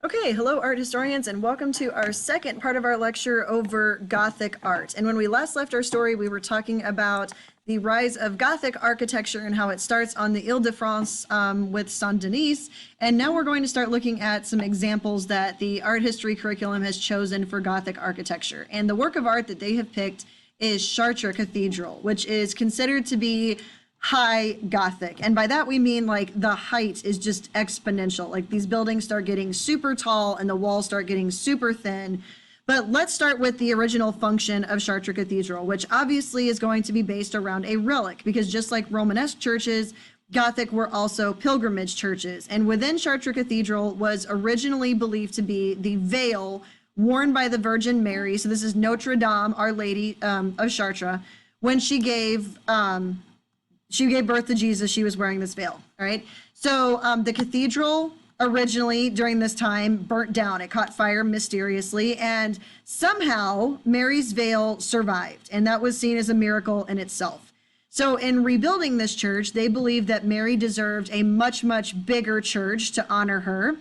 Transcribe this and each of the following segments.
Okay, hello art historians, and welcome to our second part of our lecture over Gothic art. And when we last left our story, we were talking about the rise of Gothic architecture and how it starts on the Ile-de-France with Saint-Denis. And now we're going to start looking at some examples that the art history curriculum has chosen for Gothic architecture. And the work of art that they have picked is Chartres Cathedral, which is considered to be high Gothic. And by that we mean like the height is just exponential. Like these buildings start getting super tall and the walls start getting super thin. But let's start with the original function of Chartres Cathedral, which obviously is going to be based around a relic, because just like Romanesque churches, Gothic were also pilgrimage churches. And within Chartres Cathedral was originally believed to be the veil worn by the Virgin Mary. So this is Notre Dame, Our Lady of Chartres, when she gave birth to Jesus. She was wearing this veil, all right? So the cathedral originally during this time burnt down. It caught fire mysteriously, and somehow Mary's veil survived, and that was seen as a miracle in itself. So in rebuilding this church, they believed that Mary deserved a much, much bigger church to honor her.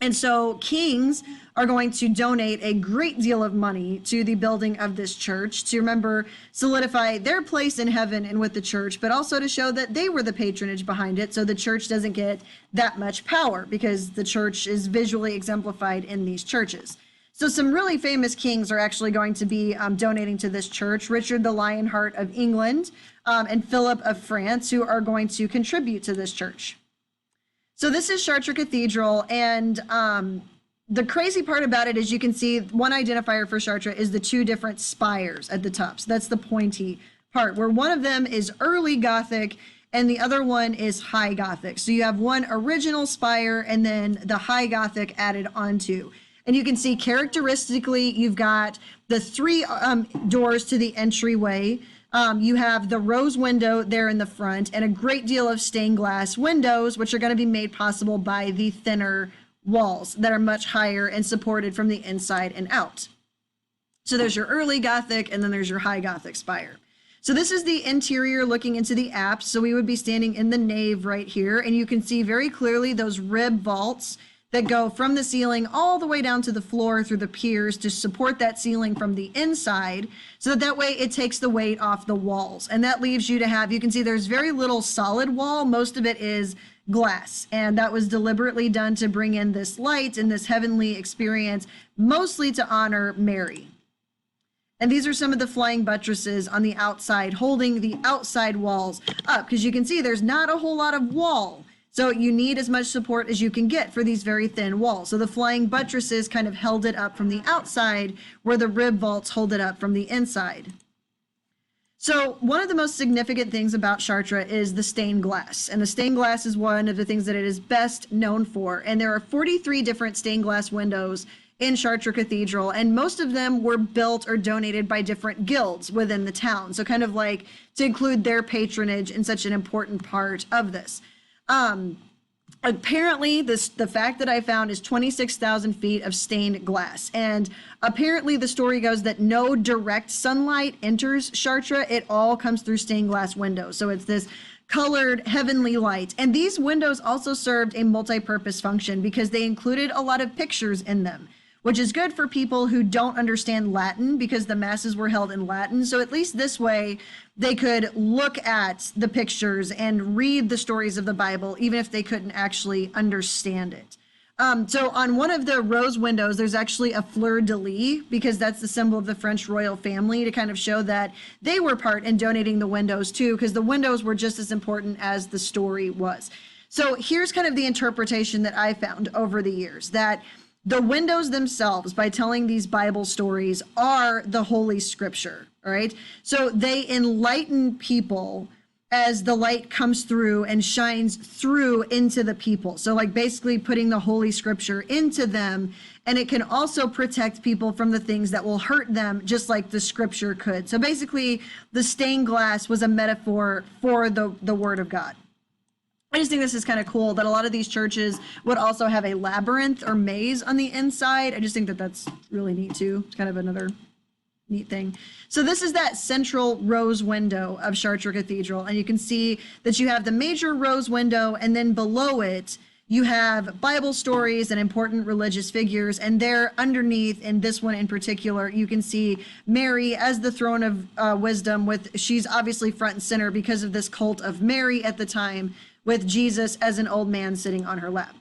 And so kings are going to donate a great deal of money to the building of this church to solidify their place in heaven and with the church, but also to show that they were the patronage behind it, so the church doesn't get that much power, because the church is visually exemplified in these churches. So some really famous kings are actually going to be donating to this church: Richard the Lionheart of England and Philip of France, who are going to contribute to this church. So this is Chartres Cathedral, and the crazy part about it is you can see one identifier for Chartres is the two different spires at the top. So that's the pointy part, where one of them is early Gothic and the other one is high Gothic. So you have one original spire and then the high Gothic added onto. And you can see characteristically, you've got the three doors to the entryway. You have the rose window there in the front and a great deal of stained glass windows, which are going to be made possible by the thinner walls that are much higher and supported from the inside and out. So there's your early Gothic, and then there's your high Gothic spire. So this is the interior looking into the apse. So we would be standing in the nave right here, and you can see very clearly those rib vaults that go from the ceiling all the way down to the floor through the piers to support that ceiling from the inside, so that way it takes the weight off the walls. And that leaves you to have, you can see there's very little solid wall. Most of it is glass, and that was deliberately done to bring in this light and this heavenly experience, mostly to honor Mary. And these are some of the flying buttresses on the outside, holding the outside walls up, because you can see there's not a whole lot of wall. So you need as much support as you can get for these very thin walls. So the flying buttresses kind of held it up from the outside, where the rib vaults hold it up from the inside. So one of the most significant things about Chartres is the stained glass. And the stained glass is one of the things that it is best known for. And there are 43 different stained glass windows in Chartres Cathedral, and most of them were built or donated by different guilds within the town. So kind of like to include their patronage in such an important part of this. Apparently the fact that I found is 26,000 feet of stained glass. And apparently the story goes that no direct sunlight enters Chartres. It all comes through stained glass windows. So it's this colored heavenly light. And these windows also served a multi-purpose function, because they included a lot of pictures in them, which is good for people who don't understand Latin, because the masses were held in Latin. So at least this way they could look at the pictures and read the stories of the Bible, even if they couldn't actually understand it. So on one of the rose windows, there's actually a fleur-de-lis, because that's the symbol of the French royal family, to kind of show that they were part in donating the windows too, because the windows were just as important as the story was. So here's kind of the interpretation that I found over the years, that the windows themselves, by telling these Bible stories, are the Holy Scripture, all right? So they enlighten people as the light comes through and shines through into the people. So like basically putting the Holy Scripture into them, and it can also protect people from the things that will hurt them, just like the Scripture could. So basically the stained glass was a metaphor for the Word of God. I just think this is kind of cool that a lot of these churches would also have a labyrinth or maze on the inside. I just think that that's really neat too. It's kind of another neat thing. So this is that central rose window of Chartres Cathedral, and you can see that you have the major rose window, and then below it You have Bible stories and important religious figures, and there underneath, in this one in particular, you can see Mary as the throne of wisdom. She's obviously front and center because of this cult of Mary at the time, with Jesus as an old man sitting on her lap.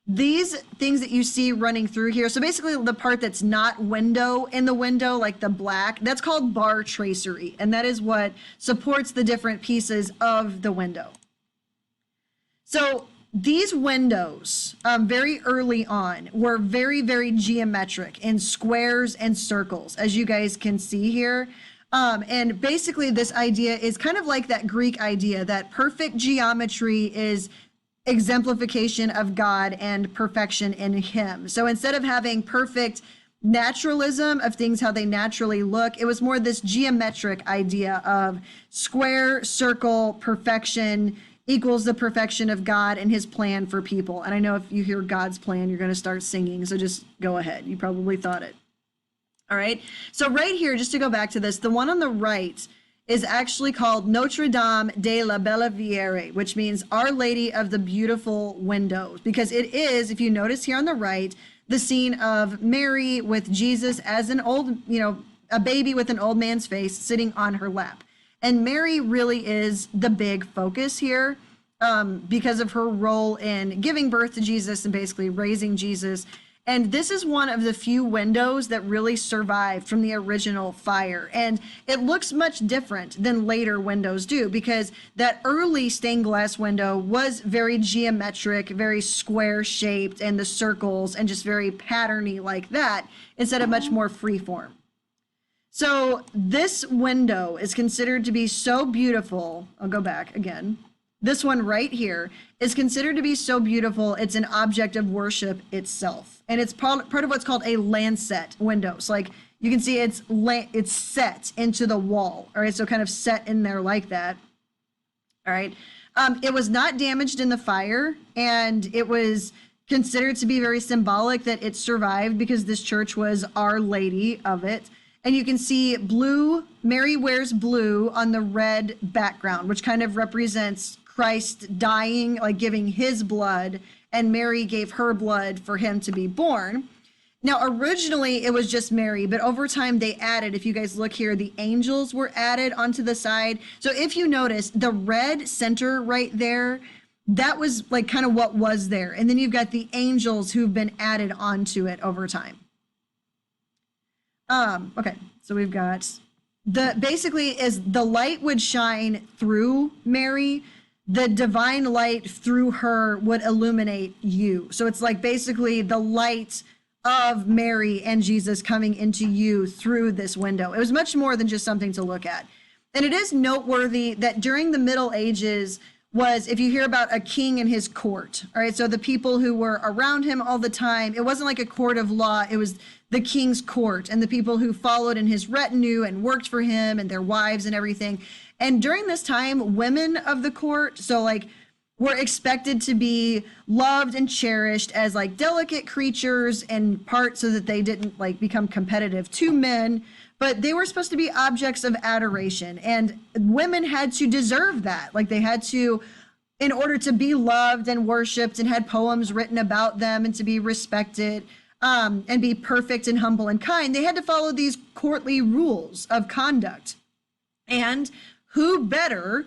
These things that you see running through here, so basically the part that's not window in the window, like the black, that's called bar tracery, and that is what supports the different pieces of the window. So these windows, very early on, were very, very geometric in squares and circles, as you guys can see here. And basically this idea is kind of like that Greek idea that perfect geometry is exemplification of God and perfection in him. So instead of having perfect naturalism of things how they naturally look, it was more this geometric idea of square, circle, perfection equals the perfection of God and his plan for people. And I know if you hear God's plan, you're going to start singing, so just go ahead. You probably thought it. All right. So right here, just to go back to this, the one on the right is actually called Notre Dame de la Belle Vieire, which means Our Lady of the Beautiful Windows, because it is, if you notice here on the right, the scene of Mary with Jesus as an old, a baby with an old man's face sitting on her lap. And Mary really is the big focus here because of her role in giving birth to Jesus and basically raising Jesus. And this is one of the few windows that really survived from the original fire. And it looks much different than later windows do, because that early stained glass window was very geometric, very square shaped, and the circles and just very patterny like that, instead of much more freeform. So this window is considered to be so beautiful. I'll go back again. This one right here is considered to be so beautiful, it's an object of worship itself. And it's part of what's called a lancet window. So like you can see it's set into the wall. All right, so kind of set in there like that. All right. It was not damaged in the fire, and it was considered to be very symbolic that it survived because this church was Our Lady of it. And you can see blue, Mary wears blue on the red background, which kind of represents Christ dying, like giving his blood, and Mary gave her blood for him to be born. Now, originally it was just Mary, but over time they added, if you guys look here, the angels were added onto the side. So if you notice, the red center right there, that was like kind of what was there. And then you've got the angels who've been added onto it over time. Okay, so we've got basically is the light would shine through Mary, the divine light through her would illuminate you. So it's like basically the light of Mary and Jesus coming into you through this window. It was much more than just something to look at. And it is noteworthy that during the Middle Ages was, if you hear about a king and his court, all right, so the people who were around him all the time, it wasn't like a court of law, it was the king's court and the people who followed in his retinue and worked for him and their wives and everything. And during this time, women of the court, so like were expected to be loved and cherished as like delicate creatures, in part so that they didn't like become competitive to men, but they were supposed to be objects of adoration, and women had to deserve that. Like they had to, in order to be loved and worshiped and had poems written about them and to be respected, and be perfect and humble and kind, they had to follow these courtly rules of conduct. And who better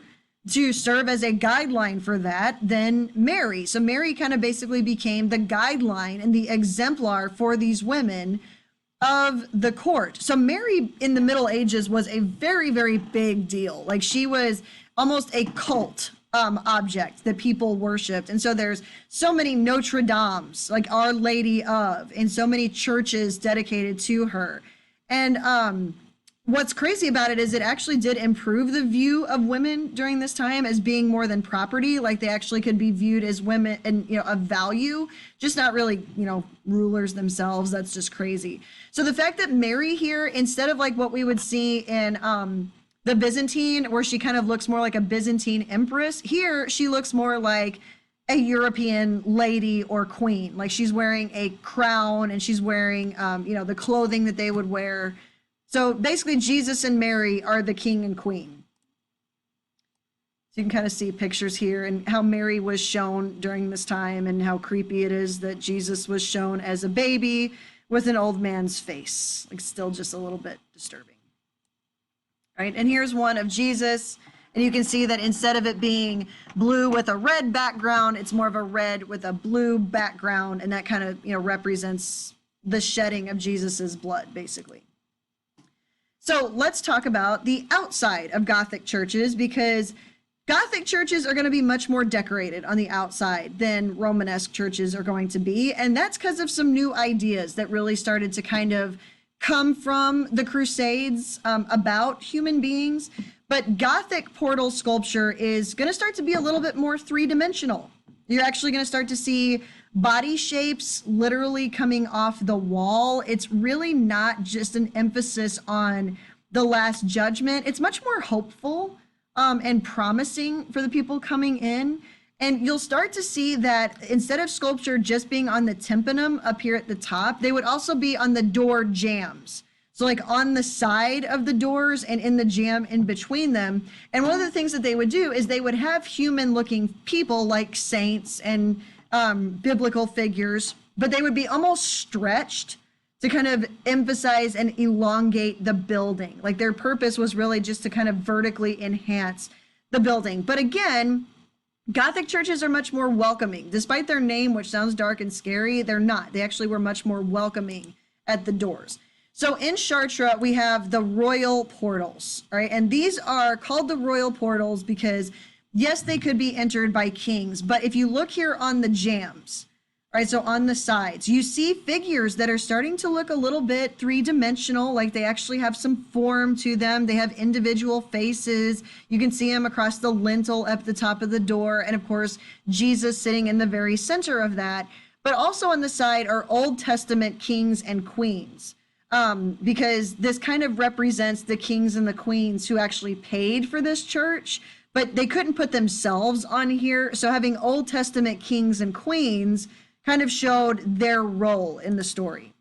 to serve as a guideline for that than Mary? So Mary kind of basically became the guideline and the exemplar for these women of the court. So Mary in the Middle Ages was a very, very big deal. Like she was almost a cult object that people worshipped. And so there's so many Notre Dames, like Our Lady of, and so many churches dedicated to her. And what's crazy about it is it actually did improve the view of women during this time as being more than property. Like they actually could be viewed as women and, of value, just not really, rulers themselves. That's just crazy. So the fact that Mary here, instead of like what we would see in the Byzantine, where she kind of looks more like a Byzantine empress, here she looks more like a European lady or queen. Like she's wearing a crown and she's wearing, the clothing that they would wear. So basically Jesus and Mary are the king and queen. So you can kind of see pictures here and how Mary was shown during this time and how creepy it is that Jesus was shown as a baby with an old man's face. Like, still just a little bit disturbing. Right? And here's one of Jesus. And you can see that instead of it being blue with a red background, it's more of a red with a blue background. And that kind of, represents the shedding of Jesus's blood, basically. So let's talk about the outside of Gothic churches, because Gothic churches are going to be much more decorated on the outside than Romanesque churches are going to be. And that's because of some new ideas that really started to kind of come from the Crusades about human beings. But Gothic portal sculpture is going to start to be a little bit more three-dimensional. You're actually going to start to see body shapes literally coming off the wall. It's really not just an emphasis on the Last Judgment. It's much more hopeful and promising for the people coming in. And you'll start to see that instead of sculpture just being on the tympanum up here at the top, they would also be on the door jambs. So like on the side of the doors and in the jamb in between them. And one of the things that they would do is they would have human looking people like saints and biblical figures, but they would be almost stretched to kind of emphasize and elongate the building. Like their purpose was really just to kind of vertically enhance the building. But again, Gothic churches are much more welcoming. Despite their name, which sounds dark and scary, they're not. They actually were much more welcoming at the doors. So in Chartres, we have the royal portals, right? And these are called the royal portals because, yes, they could be entered by kings. But if you look here on the jambs, right, so on the sides, you see figures that are starting to look a little bit three-dimensional, like they actually have some form to them. They have individual faces. You can see them across the lintel at the top of the door. And of course, Jesus sitting in the very center of that. But also on the side are Old Testament kings and queens, because this kind of represents the kings and the queens who actually paid for this church, but they couldn't put themselves on here. So having Old Testament kings and queens kind of showed their role in the story.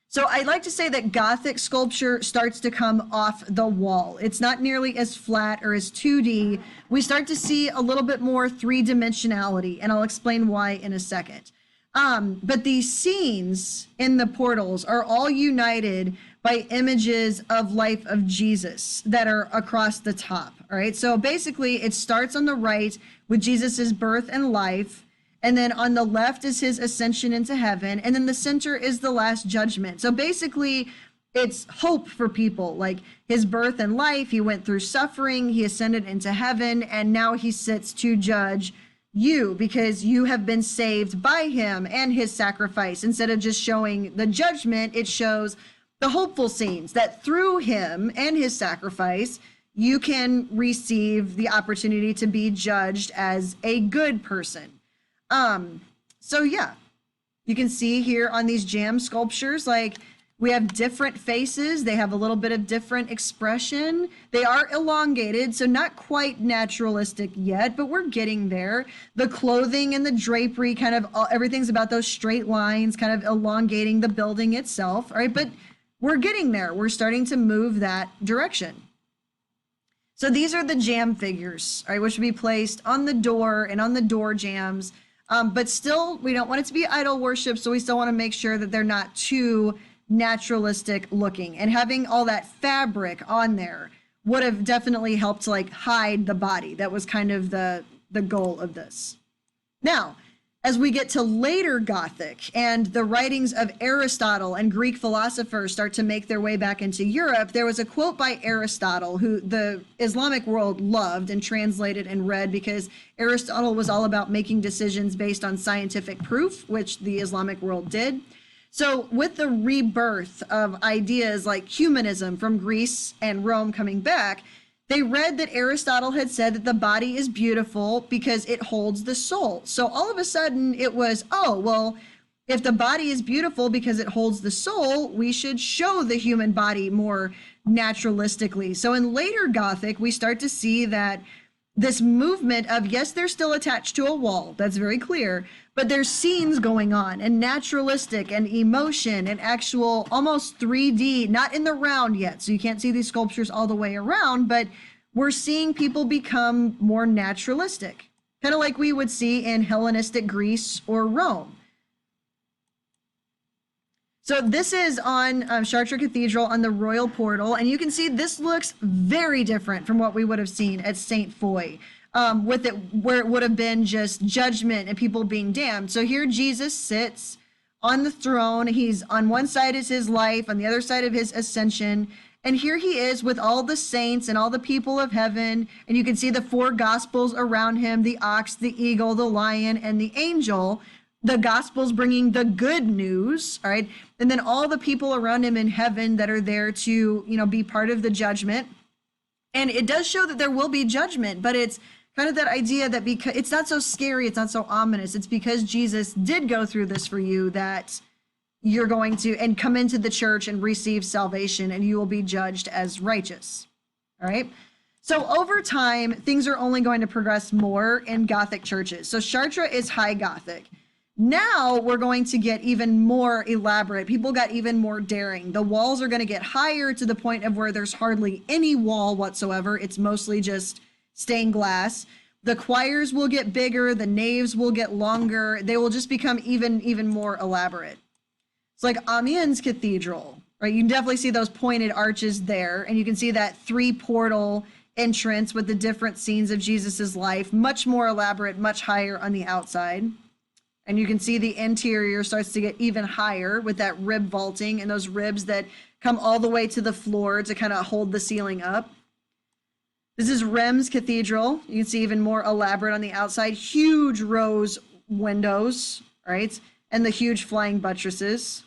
So I'd like to say that Gothic sculpture starts to come off the wall. It's not nearly as flat or as 2D. We start to see a little bit more three-dimensionality, and I'll explain why in a second. But these scenes in the portals are all united by images of life of Jesus that are across the top, all right? So basically, it starts on the right with Jesus's birth and life, and then on the left is his ascension into heaven. And then the center is the Last Judgment. So basically, it's hope for people, like his birth and life. He went through suffering. He ascended into heaven. And now he sits to judge you because you have been saved by him and his sacrifice. Instead of just showing the judgment, it shows the hopeful scenes that through him and his sacrifice, you can receive the opportunity to be judged as a good person. So yeah, you can see here on these jam sculptures, like we have different faces. They have a little bit of different expression. They are elongated, so not quite naturalistic yet, but we're getting there. The clothing and the drapery, kind of everything's about those straight lines, kind of elongating the building itself. All right, but we're getting there. We're starting to move that direction. So these are the jam figures, all right, which would be placed on the door and on the door jams. But still, we don't want it to be idol worship, so we still want to make sure that they're not too naturalistic looking. And having all that fabric on there would have definitely helped to like hide the body. That was kind of the goal of this. Now, as we get to later Gothic and the writings of Aristotle and Greek philosophers start to make their way back into Europe, there was a quote by Aristotle, who the Islamic world loved and translated and read because Aristotle was all about making decisions based on scientific proof, which the Islamic world did. So with the rebirth of ideas like humanism from Greece and Rome coming back, they read that Aristotle had said that the body is beautiful because it holds the soul. So all of a sudden it was, oh, well, if the body is beautiful because it holds the soul, we should show the human body more naturalistically. So in later Gothic, we start to see that this movement of, yes, they're still attached to a wall, that's very clear, but there's scenes going on and naturalistic and emotion and actual almost 3D, not in the round yet, so you can't see these sculptures all the way around, but we're seeing people become more naturalistic, kind of like we would see in Hellenistic Greece or Rome. So this is on Chartres Cathedral on the royal portal, and you can see this looks very different from what we would have seen at St. Foy, with it where it would have been just judgment and people being damned. So here Jesus sits on the throne. He's on one side is his life, on the other side of his ascension. And here he is with all the saints and all the people of heaven. And you can see the four gospels around him, the ox, the eagle, the lion, and the angel. The gospels bringing the good news, all right? And then all the people around him in heaven that are there to, be part of the judgment. And it does show that there will be judgment, but it's kind of that idea that because it's not so scary, it's not so ominous. It's because Jesus did go through this for you that you're going to and come into the church and receive salvation, and you will be judged as righteous, all right? So over time, things are only going to progress more in Gothic churches. So Chartres is high Gothic. Now we're going to get even more elaborate. People got even more daring. The walls are going to get higher to the point of where there's hardly any wall whatsoever. It's mostly just stained glass. The choirs will get bigger. The naves will get longer. They will just become even more elaborate. It's like Amiens Cathedral, right? You can definitely see those pointed arches there. And you can see that 3-portal entrance with the different scenes of Jesus's life, much more elaborate, much higher on the outside. And you can see the interior starts to get even higher with that rib vaulting and those ribs that come all the way to the floor to kind of hold the ceiling up. This is Reims Cathedral. You can see even more elaborate on the outside, huge rose windows, right? And the huge flying buttresses.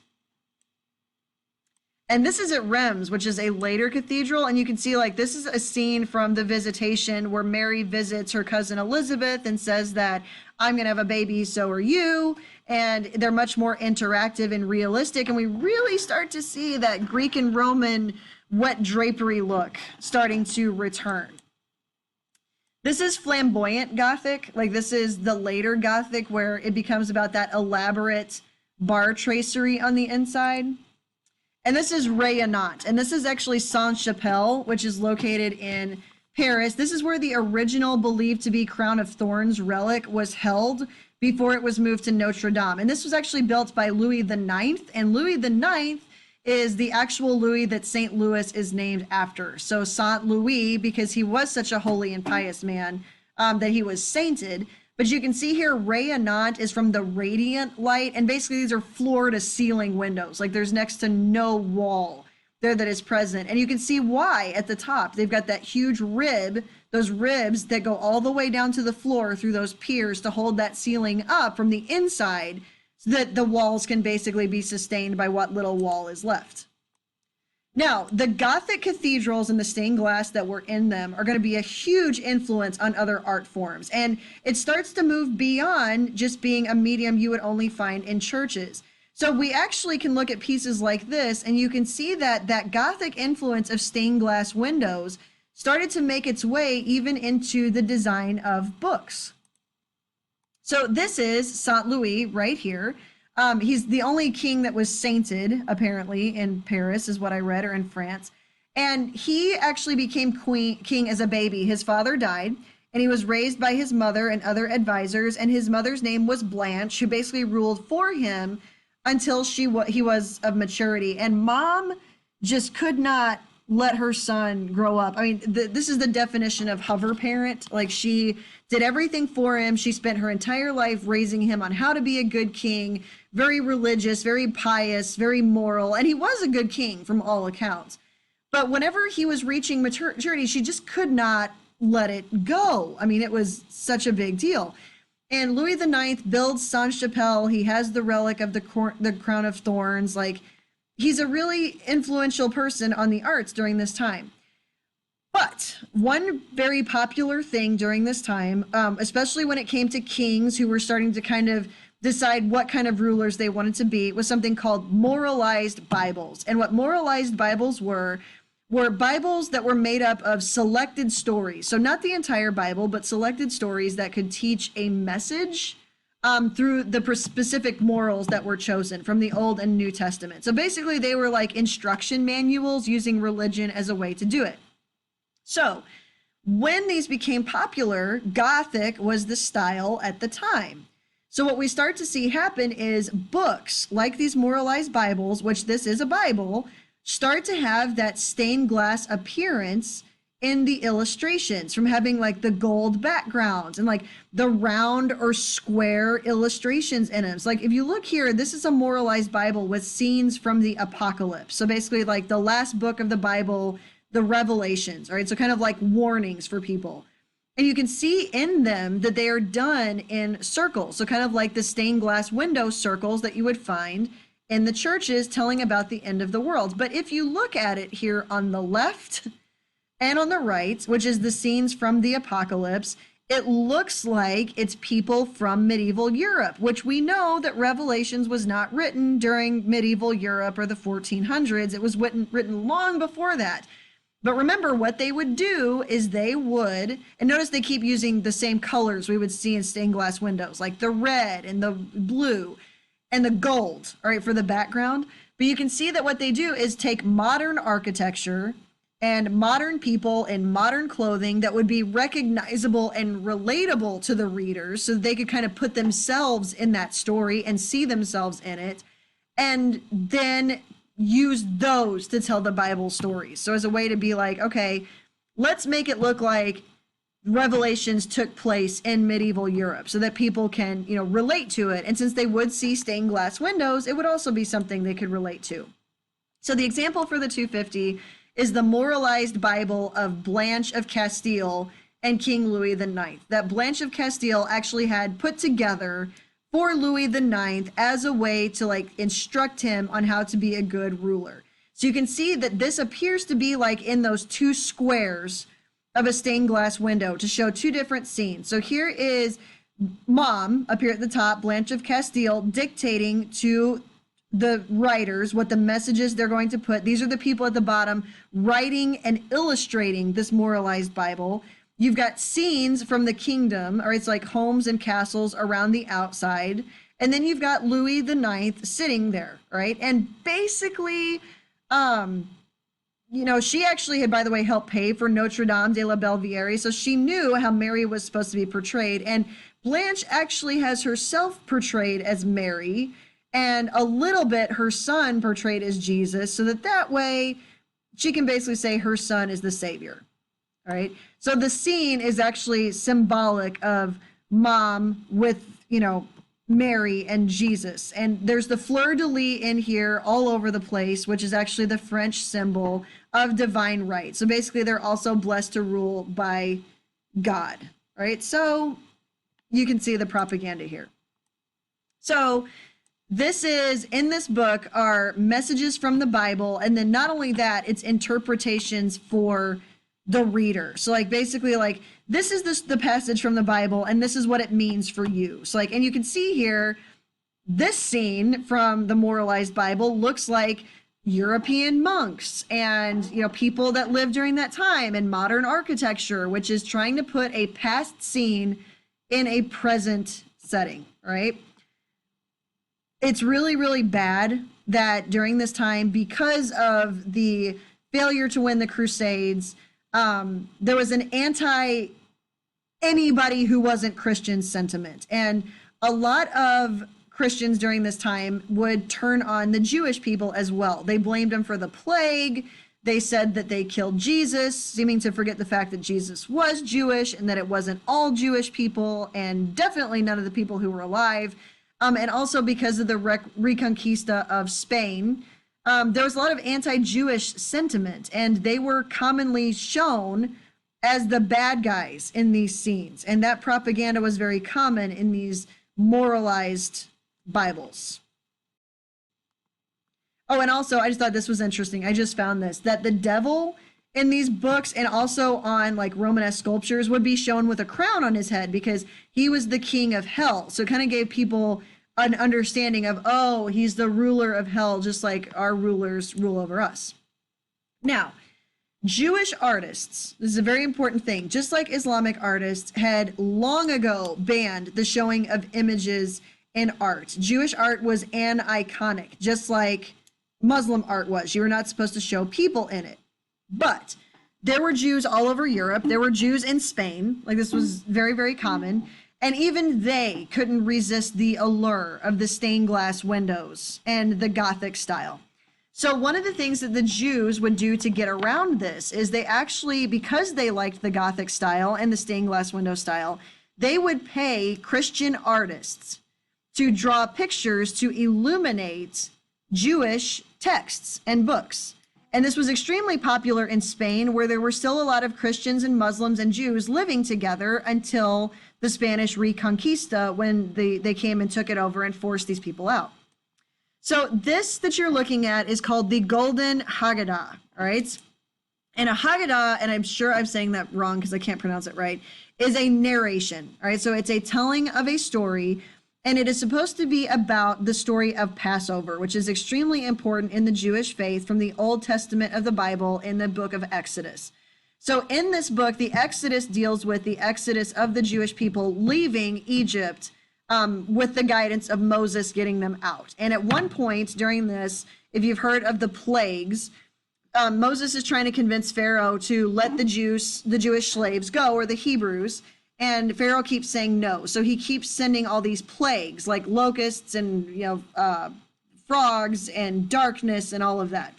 And this is at Reims, which is a later cathedral. And you can see like this is a scene from the Visitation where Mary visits her cousin Elizabeth and says that I'm going to have a baby, so are you. And they're much more interactive and realistic. And we really start to see that Greek and Roman wet drapery look starting to return. This is Flamboyant Gothic. Like this is the later Gothic where it becomes about that elaborate bar tracery on the inside. And this is Rayonnant, and this is actually Sainte-Chapelle, which is located in Paris. This is where the original believed to be Crown of Thorns relic was held before it was moved to Notre Dame. And this was actually built by Louis IX, and Louis IX is the actual Louis that St. Louis is named after. So Saint Louis, because he was such a holy and pious man, that he was sainted. But you can see here, Rayonnant is from the radiant light, and basically these are floor to ceiling windows. Like there's next to no wall there that is present. And you can see why at the top. They've got that huge rib, those ribs that go all the way down to the floor through those piers to hold that ceiling up from the inside so that the walls can basically be sustained by what little wall is left. Now, the Gothic cathedrals and the stained glass that were in them are going to be a huge influence on other art forms. And it starts to move beyond just being a medium you would only find in churches. So we actually can look at pieces like this, and you can see that that Gothic influence of stained glass windows started to make its way even into the design of books. So this is Saint Louis right here. He's the only king that was sainted, apparently, in Paris, is what I read, or in France. And he actually became king as a baby. His father died, and he was raised by his mother and other advisors. And his mother's name was Blanche, who basically ruled for him until he was of maturity. And mom just could not let her son grow up. I mean, this is the definition of hover parent. Like, she did everything for him. She spent her entire life raising him on how to be a good king, very religious, very pious, very moral. And he was a good king from all accounts. But whenever he was reaching maturity, she just could not let it go. I mean, it was such a big deal. And Louis IX builds Sainte-Chapelle. He has the relic of the crown of thorns. Like, he's a really influential person on the arts during this time. But one very popular thing during this time, especially when it came to kings who were starting to kind of decide what kind of rulers they wanted to be, was something called Moralized Bibles. And what Moralized Bibles were Bibles that were made up of selected stories. So not the entire Bible, but selected stories that could teach a message through the specific morals that were chosen from the Old and New Testament. So basically they were like instruction manuals using religion as a way to do it. So when these became popular, Gothic was the style at the time. So what we start to see happen is books like these Moralized Bibles, which this is a Bible, start to have that stained glass appearance in the illustrations, from having like the gold backgrounds and like the round or square illustrations in them. So like if you look here, this is a Moralized Bible with scenes from the Apocalypse. So basically like the last book of the Bible, the Revelations, right? So kind of like warnings for people. And you can see in them that they are done in circles. So kind of like the stained glass window circles that you would find in the churches telling about the end of the world. But if you look at it here on the left and on the right, which is the scenes from the Apocalypse, it looks like it's people from medieval Europe, which we know that Revelations was not written during medieval Europe or the 1400s. It was written long before that. But remember, what they would do is they would, and notice they keep using the same colors we would see in stained glass windows, like the red and the blue and the gold, all right, for the background. But you can see that what they do is take modern architecture and modern people in modern clothing that would be recognizable and relatable to the readers, so they could kind of put themselves in that story and see themselves in it, and then use those to tell the Bible stories. So as a way to be like, okay, let's make it look like Revelations took place in medieval Europe so that people can, you know, relate to it. And since they would see stained glass windows, it would also be something they could relate to. So the example for the 250 is the Moralized Bible of Blanche of Castile and King Louis IX, that Blanche of Castile actually had put together for Louis IX as a way to like instruct him on how to be a good ruler. So you can see that this appears to be like in those two squares of a stained glass window to show two different scenes. So here is Mom up here at the top, Blanche of Castile, dictating to the writers what the messages they're going to put. These are the people at the bottom writing and illustrating this Moralized Bible. You've got scenes from the kingdom, or it's like homes and castles around the outside. And then you've got Louis IX sitting there, right? And basically, you know, she actually had, by the way, helped pay for Notre Dame de la Vieire. So she knew how Mary was supposed to be portrayed. And Blanche actually has herself portrayed as Mary, and a little bit her son portrayed as Jesus, so that way she can basically say her son is the savior. All right. So the scene is actually symbolic of Mom with, you know, Mary and Jesus. And there's the fleur-de-lis in here all over the place, which is actually the French symbol of divine right. So basically they're also blessed to rule by God. All right. So you can see the propaganda here. So this is, in this book are messages from the Bible. And then not only that, it's interpretations for the reader. So like basically like this is the passage from the Bible and this is what it means for you. So like, and you can see here, this scene from the Moralized Bible looks like European monks and, you know, people that lived during that time and modern architecture, which is trying to put a past scene in a present setting, right? It's really, really bad that during this time, because of the failure to win the Crusades, there was an anti-anybody who wasn't Christian sentiment. And a lot of Christians during this time would turn on the Jewish people as well. They blamed them for the plague. They said that they killed Jesus, seeming to forget the fact that Jesus was Jewish and that it wasn't all Jewish people and definitely none of the people who were alive. And also because of the Reconquista of Spain, there was a lot of anti-Jewish sentiment, and they were commonly shown as the bad guys in these scenes. And that propaganda was very common in these Moralized Bibles. Oh, and also, I just thought this was interesting. I just found this, that the devil in these books and also on like Romanesque sculptures would be shown with a crown on his head because he was the king of hell. So it kind of gave people an understanding of, oh, he's the ruler of hell, just like our rulers rule over us. Now, Jewish artists, this is a very important thing, just like Islamic artists had long ago banned the showing of images in art. Jewish art was aniconic, just like Muslim art was. You were not supposed to show people in it. But there were Jews all over Europe. There were Jews in Spain. Like, this was very, very common. And even they couldn't resist the allure of the stained glass windows and the Gothic style. So one of the things that the Jews would do to get around this is they actually, because they liked the Gothic style and the stained glass window style, they would pay Christian artists to draw pictures to illuminate Jewish texts and books. And this was extremely popular in Spain, where there were still a lot of Christians and Muslims and Jews living together until the Spanish Reconquista, when they came and took it over and forced these people out. So this that you're looking at is called the Golden Haggadah, all right? And a Haggadah, and I'm sure I'm saying that wrong because I can't pronounce it right, is a narration, all right? So it's a telling of a story, and it is supposed to be about the story of Passover, which is extremely important in the Jewish faith from the Old Testament of the Bible in the book of Exodus. So in this book, the Exodus deals with the exodus of the Jewish people leaving Egypt with the guidance of Moses getting them out. And at one point during this, if you've heard of the plagues, Moses is trying to convince Pharaoh to let the Jewish slaves go, or the Hebrews, and Pharaoh keeps saying no. So he keeps sending all these plagues like locusts and frogs and darkness and all of that.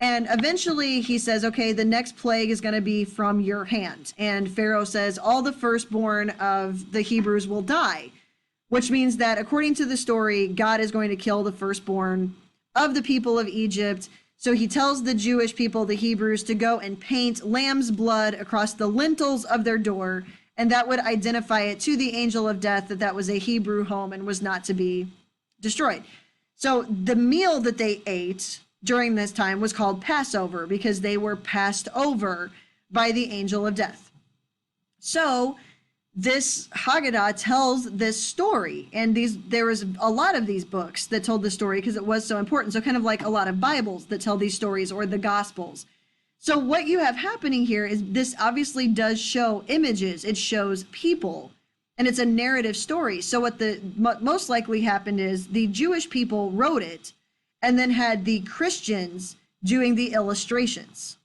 And eventually he says, okay, the next plague is going to be from your hand. And Pharaoh says all the firstborn of the Hebrews will die, which means that according to the story, God is going to kill the firstborn of the people of Egypt. So he tells the Jewish people, the Hebrews, to go and paint lamb's blood across the lintels of their door. And that would identify it to the angel of death that that was a Hebrew home and was not to be destroyed. So the meal that they ate during this time was called Passover, because they were passed over by the angel of death. So this Haggadah tells this story, and there was a lot of these books that told the story because it was so important. So kind of like a lot of Bibles that tell these stories, or the Gospels. So what you have happening here is this obviously does show images. It shows people, and it's a narrative story. So what the most likely happened is the Jewish people wrote it and then had the Christians doing the illustrations.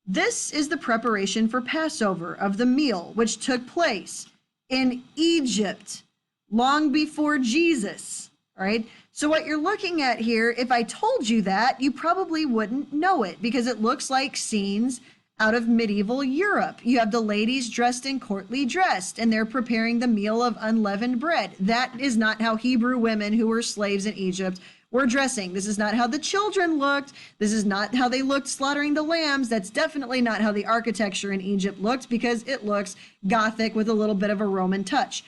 This is the preparation for Passover of the meal, which took place in Egypt long before Jesus, all right? So what you're looking at here, if I told you that, you probably wouldn't know it, because it looks like scenes out of medieval Europe. You have the ladies dressed in courtly dress, and they're preparing the meal of unleavened bread. That is not how Hebrew women who were slaves in Egypt were dressing. This is not how the children looked. This is not how they looked slaughtering the lambs. That's definitely not how the architecture in Egypt looked, because it looks Gothic with a little bit of a Roman touch.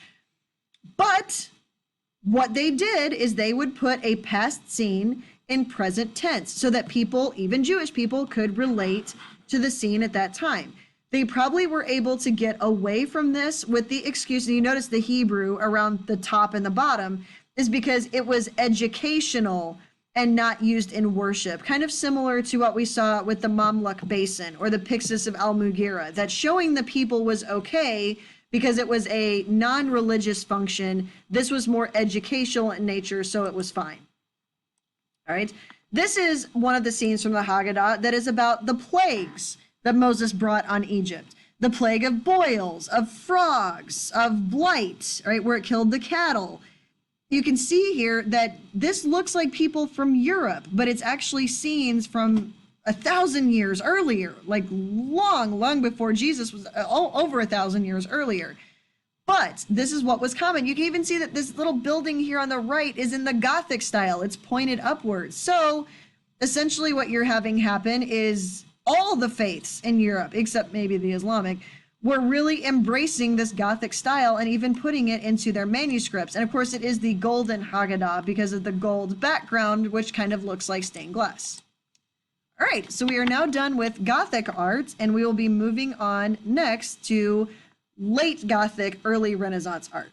But what they did is they would put a past scene in present tense so that people, even Jewish people, could relate to the scene at that time. They probably were able to get away from this with the excuse, and you notice the Hebrew around the top and the bottom, is because it was educational and not used in worship. Kind of similar to what we saw with the Mamluk Basin or the Pyxis of Al-Mughira, that showing the people was okay because it was a non-religious function. This was more educational in nature, so it was fine. All right. This is one of the scenes from the Haggadah that is about the plagues that Moses brought on Egypt. The plague of boils, of frogs, of blight, right, where it killed the cattle. You can see here that this looks like people from Europe, but it's actually scenes from 1,000 years earlier, like long before Jesus was, over 1,000 years earlier. But this is what was common. You can even see that this little building here on the right is in the Gothic style. It's pointed upwards. So essentially what you're having happen is all the faiths in Europe, except maybe the Islamic, were really embracing this Gothic style and even putting it into their manuscripts. And of course, it is the Golden Haggadah because of the gold background, which kind of looks like stained glass. All right, so we are now done with Gothic art, and we will be moving on next to late Gothic, early Renaissance art.